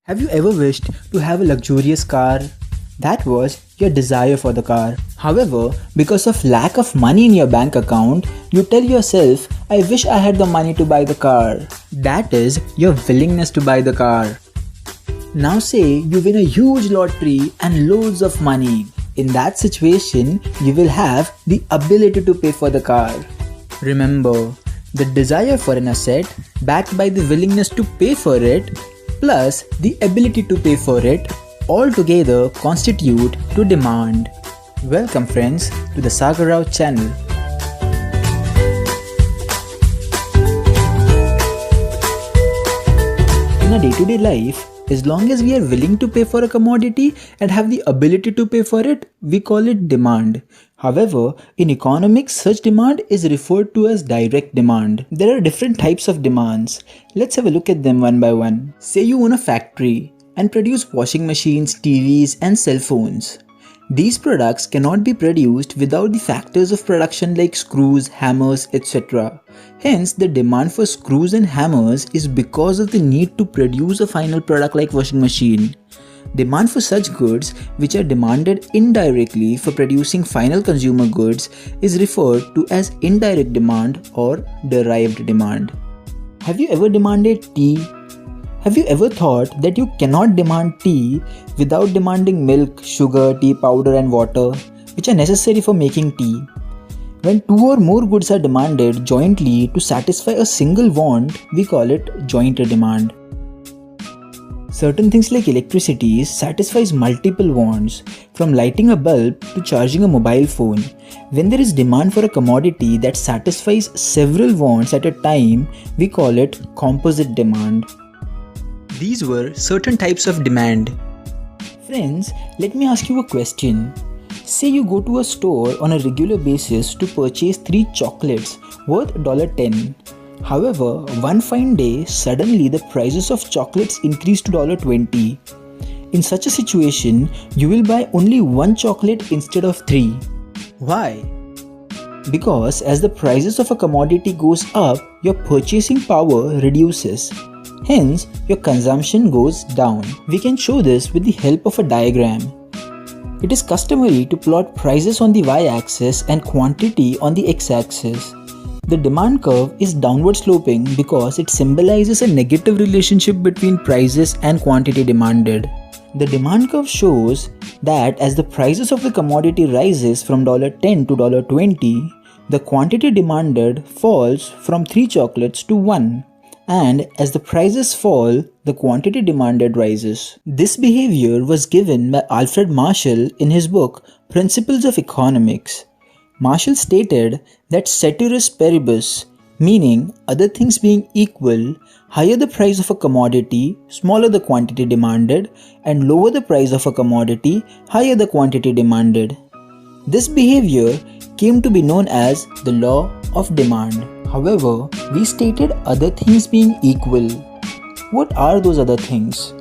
Have you ever wished to have a luxurious car? That was your desire for the car. However, because of lack of money in your bank account, you tell yourself, I wish I had the money to buy the car. That is your willingness to buy the car. Now say you win a huge lottery and loads of money. In that situation, you will have the ability to pay for the car. Remember, the desire for an asset backed by the willingness to pay for it plus the ability to pay for it all together constitute to demand. Welcome friends to the Sagar Rao channel. In a day-to-day life, as long as we are willing to pay for a commodity and have the ability to pay for it, we call it demand. However, in economics, such demand is referred to as direct demand. There are different types of demands. Let's have a look at them one by one. Say you own a factory and produce washing machines, TVs, and cell phones. These products cannot be produced without the factors of production like screws, hammers, etc. Hence, the demand for screws and hammers is because of the need to produce a final product like washing machine. Demand for such goods, which are demanded indirectly for producing final consumer goods, is referred to as indirect demand or derived demand. Have you ever demanded tea? Have you ever thought that you cannot demand tea without demanding milk, sugar, tea powder and water, which are necessary for making tea? When two or more goods are demanded jointly to satisfy a single want, we call it joint demand. Certain things like electricity satisfies multiple wants, from lighting a bulb to charging a mobile phone. When there is demand for a commodity that satisfies several wants at a time, we call it composite demand. These were certain types of demand. Friends, let me ask you a question. Say you go to a store on a regular basis to purchase 3 chocolates worth $10. However, one fine day, suddenly the prices of chocolates increase to $20. In such a situation, you will buy only 1 chocolate instead of 3. Why? Because as the prices of a commodity goes up, your purchasing power reduces. Hence, your consumption goes down. We can show this with the help of a diagram. It is customary to plot prices on the y-axis and quantity on the x-axis. The demand curve is downward sloping because it symbolizes a negative relationship between prices and quantity demanded. The demand curve shows that as the prices of the commodity rises from $10 to $20, the quantity demanded falls from 3 chocolates to 1. And as the prices fall, the quantity demanded rises. This behavior was given by Alfred Marshall in his book Principles of Economics. Marshall stated that ceteris paribus, meaning other things being equal, higher the price of a commodity, smaller the quantity demanded, and lower the price of a commodity, higher the quantity demanded. This behavior came to be known as the law of demand. However, we stated other things being equal. What are those other things?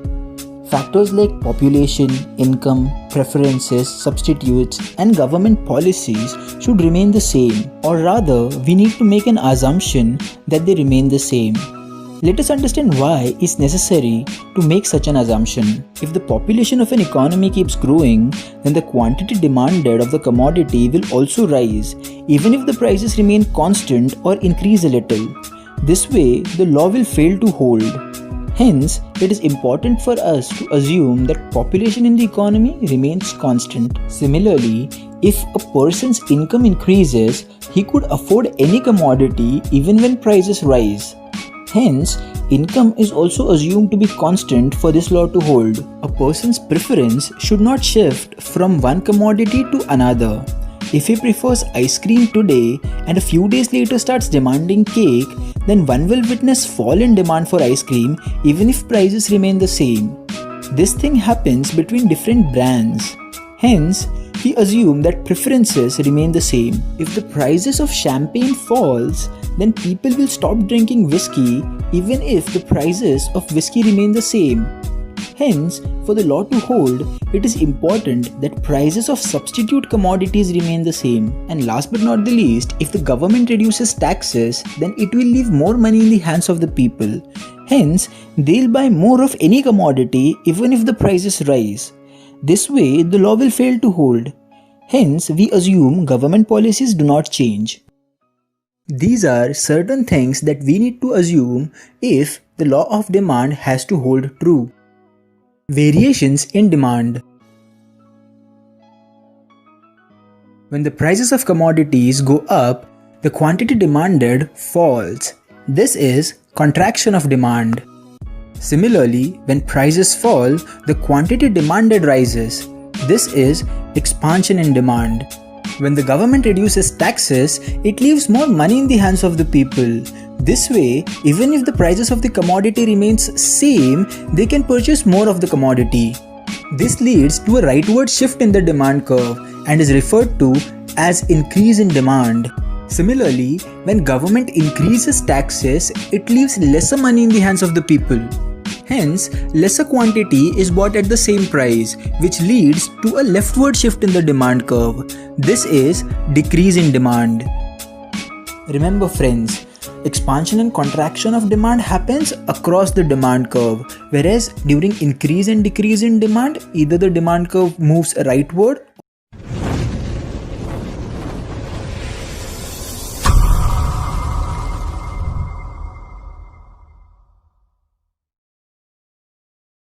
Factors like population, income, preferences, substitutes, and government policies should remain the same, or rather, we need to make an assumption that they remain the same. Let us understand why it's necessary to make such an assumption. If the population of an economy keeps growing, then the quantity demanded of the commodity will also rise, even if the prices remain constant or increase a little. This way, the law will fail to hold. Hence, it is important for us to assume that population in the economy remains constant. Similarly, if a person's income increases, he could afford any commodity even when prices rise. Hence, income is also assumed to be constant for this law to hold. A person's preference should not shift from one commodity to another. If he prefers ice cream today and a few days later starts demanding cake, then one will witness fall in demand for ice cream even if prices remain the same. This thing happens between different brands. Hence, we assume that preferences remain the same. If the prices of champagne falls, then people will stop drinking whiskey even if the prices of whiskey remain the same. Hence, for the law to hold, it is important that prices of substitute commodities remain the same. And last but not the least, if the government reduces taxes, then it will leave more money in the hands of the people. Hence, they'll buy more of any commodity even if the prices rise. This way, the law will fail to hold. Hence, we assume government policies do not change. These are certain things that we need to assume if the law of demand has to hold true. Variations in demand. When the prices of commodities go up, the quantity demanded falls. This is contraction of demand. Similarly, when prices fall, the quantity demanded rises. This is expansion in demand. When the government reduces taxes, it leaves more money in the hands of the people. This way, even if the prices of the commodity remains same, they can purchase more of the commodity. This leads to a rightward shift in the demand curve and is referred to as increase in demand. Similarly, when government increases taxes, it leaves lesser money in the hands of the people. Hence, lesser quantity is bought at the same price, which leads to a leftward shift in the demand curve. This is decrease in demand. Remember friends, expansion and contraction of demand happens across the demand curve, whereas during increase and decrease in demand, either the demand curve moves rightward